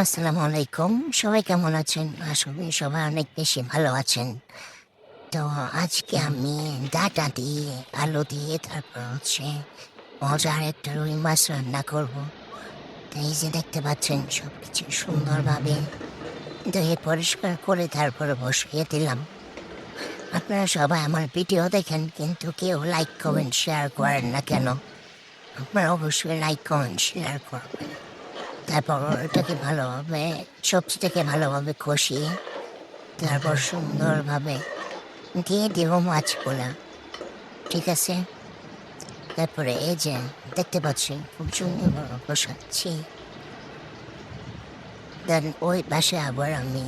আসসালামু আলাইকুম। সবাই কেমন আছেন? আশা করি সবাই অনেক বেশি ভালো আছেন। তো আজকে আমি ডাঁটা দিয়ে, আলু দিয়ে তারপর মজার একটা রুই মাছ রান্না করব। তো এই যে দেখতে পাচ্ছেন সবকিছু সুন্দরভাবে ধুয়ে পরিষ্কার করে তারপরে বসিয়ে দিলাম। আপনারা সবাই আমার ভিডিও দেখেন কিন্তু কেউ লাইক, কমেন্ট, শেয়ার করেন না কেন? আপনারা অবশ্যই লাইক, কমেন্ট, শেয়ার করবেন। তারপর ওটাকে ভালোভাবে সবজিটাকে ভালোভাবে কষিয়ে তারপর সুন্দরভাবে দিয়ে দিব মাছগুলা। ঠিক আছে? তারপরে এই যে দেখতে পাচ্ছেন খুব সুন্দরভাবে কষাচ্ছি। দেন ওই পাশে আবার আমি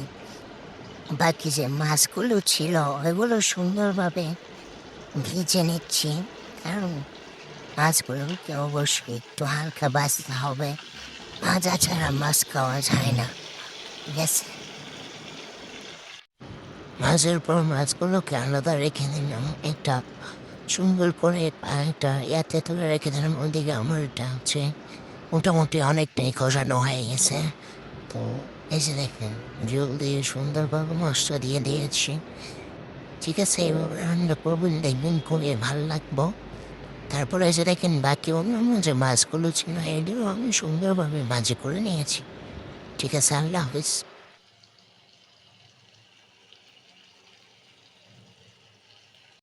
বাকি যে মাছগুলো ছিল ওইগুলো সুন্দরভাবে ভেজে নিচ্ছি। কারণ মাছগুলোকে অবশ্যই একটু হালকা ভাজতে হবে। ভাজা ছাড়া মাছ খাওয়া যায় না। ঠিক আছে? মাছের পর মাছগুলোকে আলাদা রেখে দিলাম একটা সুন্দর করে একটা ইয়াতে তুলে রেখে দিলাম। ওদিকে আমার মোটামুটি অনেকটাই কষানো হয়ে গেছে। তো এই যে দেখেন জল দিয়ে সুন্দরভাবে মশলা দিয়ে দিয়েছি। ঠিক আছে, এবার রান্না করবেন দেখবেন খুবই ভালো লাগবো। তারপরে এসে দেখেন বাকি অন্যান্য যে মাছগুলো ছিল এগুলো আমি সুন্দরভাবে ভাজি করে নিয়েছি। ঠিক আছে, আল্লাহ হাফিজ।